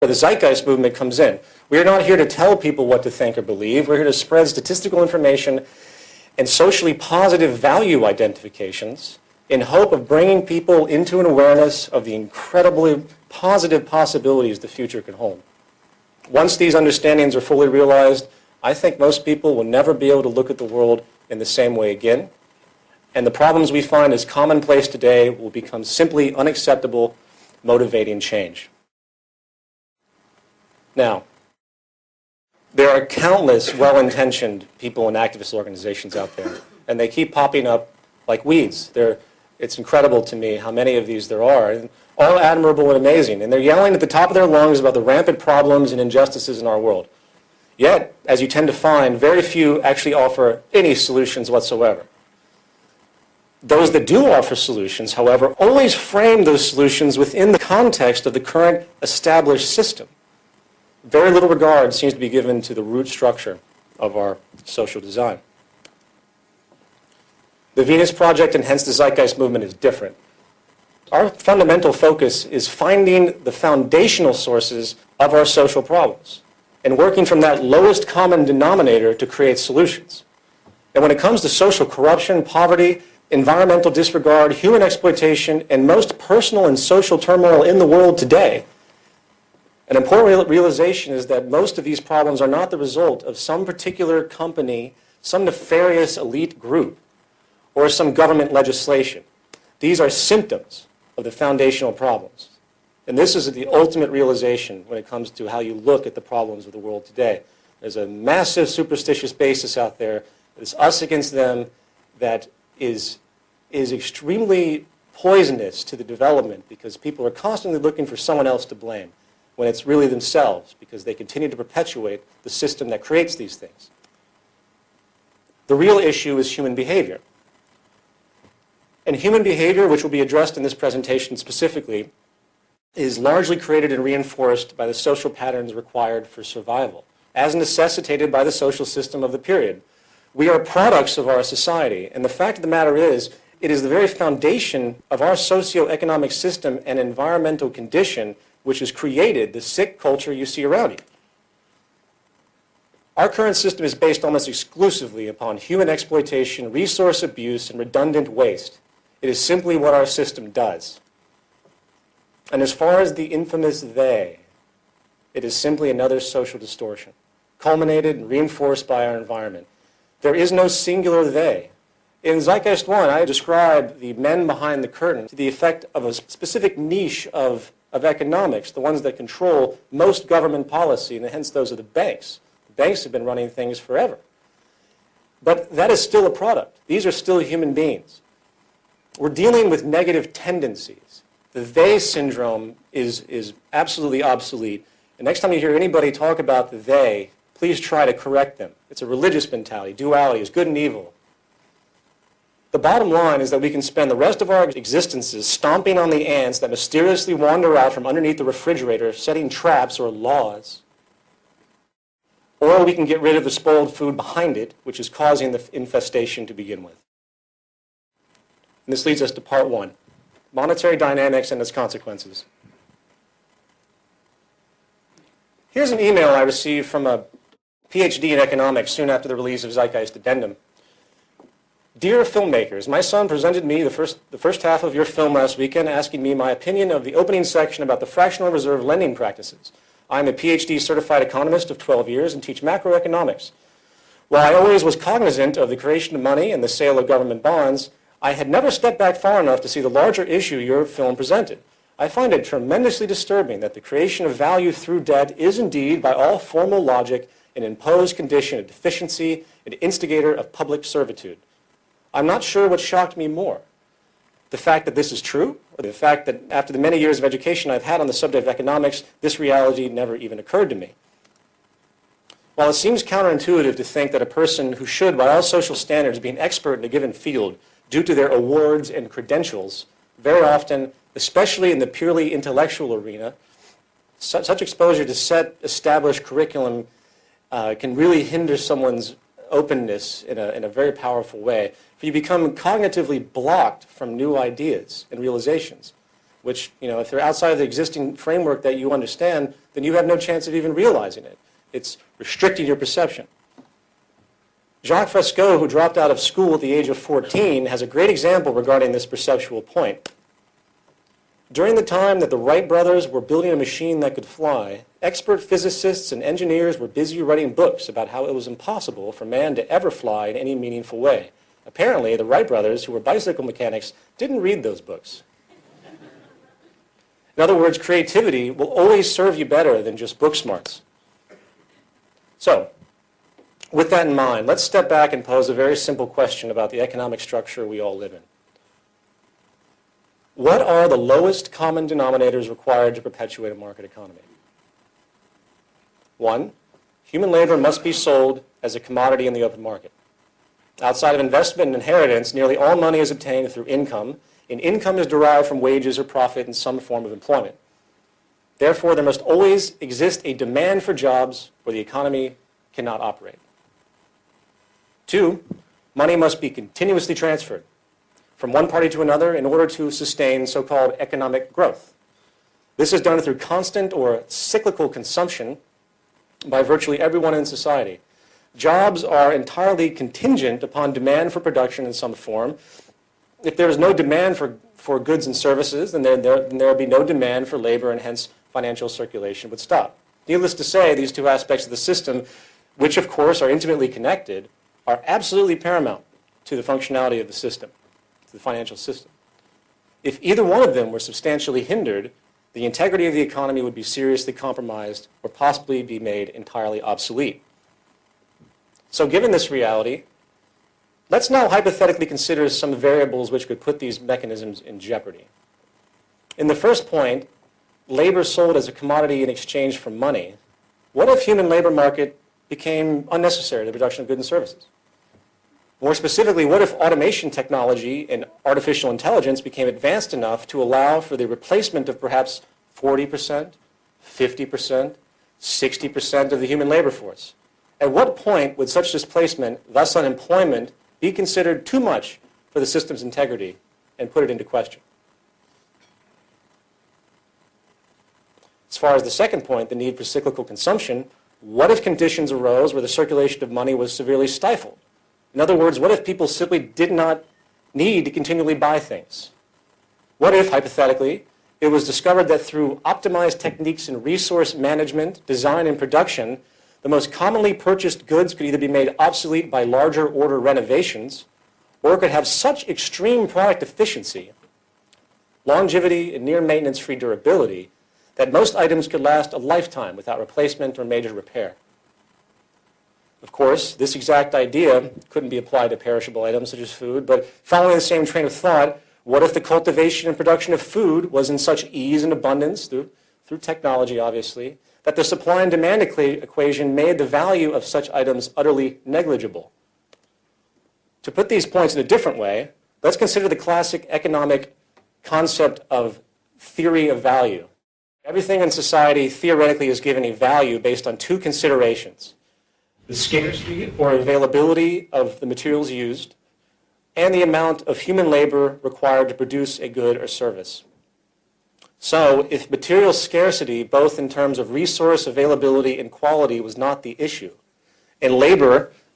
where the Zeitgeist Movement comes in. We are not here to tell people what to think or believe. We're here to spread statistical information and socially positive value identifications in hope of bringing people into an awareness of the incredibly positive possibilities the future can hold. Once these understandings are fully realized, I think most people will never be able to look at the world in the same way again, and the problems we find as commonplace today will become simply unacceptable, motivating change. Now, there are countless well-intentioned people and activist organizations out there, and they keep popping up like weeds. It's incredible to me how many of these there are, and all admirable and amazing, and they're yelling at the top of their lungs about the rampant problems and injustices in our world. Yet, as you tend to find, very few actually offer any solutions whatsoever. Those that do offer solutions, however, always frame those solutions within the context of the current established system. Very little regard seems to be given to the root structure of our social design. The Venus Project, and hence the Zeitgeist Movement, is different. Our fundamental focus is finding the foundational sources of our social problems and working from that lowest common denominator to create solutions. And when it comes to social corruption, poverty, environmental disregard, human exploitation, and most personal and social turmoil in the world today, an important realization is that most of these problems are not the result of some particular company, some nefarious elite group, or some government legislation. These are symptoms of the foundational problems. And this is the ultimate realization when it comes to how you look at the problems of the world today. There's a massive superstitious basis out there. It's us against them that is extremely poisonous to the development, because people are constantly looking for someone else to blame, when it's really themselves, because they continue to perpetuate the system that creates these things. The real issue is human behavior. And human behavior, which will be addressed in this presentation specifically, is largely created and reinforced by the social patterns required for survival, as necessitated by the social system of the period. We are products of our society, and the fact of the matter is, it is the very foundation of our socio-economic system and environmental condition which has created the sick culture you see around you. Our current system is based almost exclusively upon human exploitation, resource abuse, and redundant waste. It is simply what our system does. And as far as the infamous they, it is simply another social distortion, culminated and reinforced by our environment. There is no singular they. In Zeitgeist 1, I describe the men behind the curtain to the effect of a specific niche of economics, the ones that control most government policy, and hence those are the banks. The banks have been running things forever. But that is still a product. These are still human beings. We're dealing with negative tendencies. The they syndrome is absolutely obsolete. And next time you hear anybody talk about the they, please try to correct them. It's a religious mentality. Duality is good and evil. The bottom line is that we can spend the rest of our existences stomping on the ants that mysteriously wander out from underneath the refrigerator, setting traps or laws. Or we can get rid of the spoiled food behind it, which is causing the infestation to begin with. And this leads us to part one, monetary dynamics and its consequences. Here's an email I received from a PhD in economics soon after the release of Zeitgeist Addendum. Dear filmmakers, my son presented me the first half of your film last weekend, asking me my opinion of the opening section about the fractional reserve lending practices. I'm a PhD certified economist of 12 years and teach macroeconomics. While I always was cognizant of the creation of money and the sale of government bonds, I had never stepped back far enough to see the larger issue your film presented. I find it tremendously disturbing that the creation of value through debt is indeed, by all formal logic, an imposed condition of deficiency, an instigator of public servitude. I'm not sure what shocked me more, the fact that this is true, or the fact that after the many years of education I've had on the subject of economics, this reality never even occurred to me. While it seems counterintuitive to think that a person who should, by all social standards, be an expert in a given field due to their awards and credentials, very often, especially in the purely intellectual arena, such exposure to set established curriculum can really hinder someone's openness in a very powerful way. For you become cognitively blocked from new ideas and realizations. which, if they're outside of the existing framework that you understand, then you have no chance of even realizing it. It's restricting your perception. Jacques Fresco, who dropped out of school at the age of 14, has a great example regarding this perceptual point. During the time that the Wright brothers were building a machine that could fly, expert physicists and engineers were busy writing books about how it was impossible for man to ever fly in any meaningful way. Apparently, the Wright brothers, who were bicycle mechanics, didn't read those books. In other words, creativity will always serve you better than just book smarts. So, with that in mind, let's step back and pose a very simple question about the economic structure we all live in. What are the lowest common denominators required to perpetuate a market economy? 1, human labor must be sold as a commodity in the open market. Outside of investment and inheritance, nearly all money is obtained through income, and income is derived from wages or profit in some form of employment. Therefore, there must always exist a demand for jobs or the economy cannot operate. 2, money must be continuously transferred from one party to another in order to sustain so-called economic growth. This is done through constant or cyclical consumption by virtually everyone in society. Jobs are entirely contingent upon demand for production in some form. If there is no demand for goods and services, then there will be no demand for labor, and hence financial circulation would stop. Needless to say, these two aspects of the system, which of course are intimately connected, are absolutely paramount to the functionality of the system, to the financial system. If either one of them were substantially hindered, the integrity of the economy would be seriously compromised or possibly be made entirely obsolete. So given this reality, let's now hypothetically consider some variables which could put these mechanisms in jeopardy. In the first point, labor sold as a commodity in exchange for money. What if human labor market became unnecessary to the production of goods and services? More specifically, what if automation technology and artificial intelligence became advanced enough to allow for the replacement of perhaps 40%, 50%, 60% of the human labor force? At what point would such displacement, thus unemployment, be considered too much for the system's integrity and put it into question? As far as the second point, the need for cyclical consumption, what if conditions arose where the circulation of money was severely stifled? In other words, what if people simply did not need to continually buy things? What if, hypothetically, it was discovered that through optimized techniques in resource management, design, and production, the most commonly purchased goods could either be made obsolete by larger order renovations, or could have such extreme product efficiency, longevity, and near maintenance-free durability that most items could last a lifetime without replacement or major repair. Of course, this exact idea couldn't be applied to perishable items such as food, but following the same train of thought, what if the cultivation and production of food was in such ease and abundance, through technology obviously, that the supply and demand equation made the value of such items utterly negligible? To put these points in a different way, let's consider the classic economic concept of theory of value. Everything in society theoretically is given a value based on two considerations: the scarcity or availability of the materials used, and the amount of human labor required to produce a good or service. So, if material scarcity, both in terms of resource availability and quality, was not the issue, and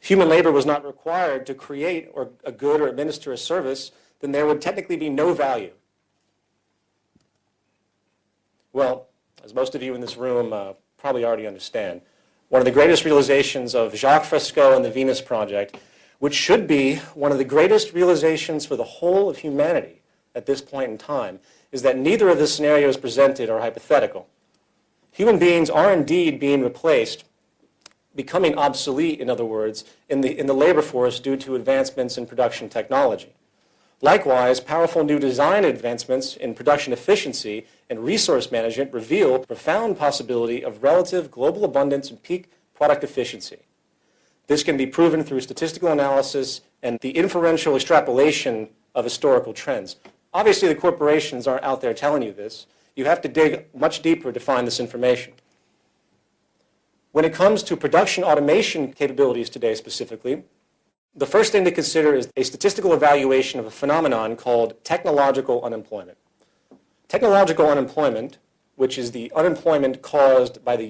human labor was not required to create a good or administer a service, then there would technically be no value. Well, as most of you in this room probably already understand, one of the greatest realizations of Jacques Fresco and the Venus Project, which should be one of the greatest realizations for the whole of humanity at this point in time, is that neither of the scenarios presented are hypothetical. Human beings are indeed being replaced, becoming obsolete, in other words, in the labor force due to advancements in production technology. Likewise, powerful new design advancements in production efficiency and resource management reveal the profound possibility of relative global abundance and peak product efficiency. This can be proven through statistical analysis and the inferential extrapolation of historical trends. Obviously, the corporations aren't out there telling you this. You have to dig much deeper to find this information. When it comes to production automation capabilities today specifically, the first thing to consider is a statistical evaluation of a phenomenon called technological unemployment. technological unemployment, which is the unemployment caused by the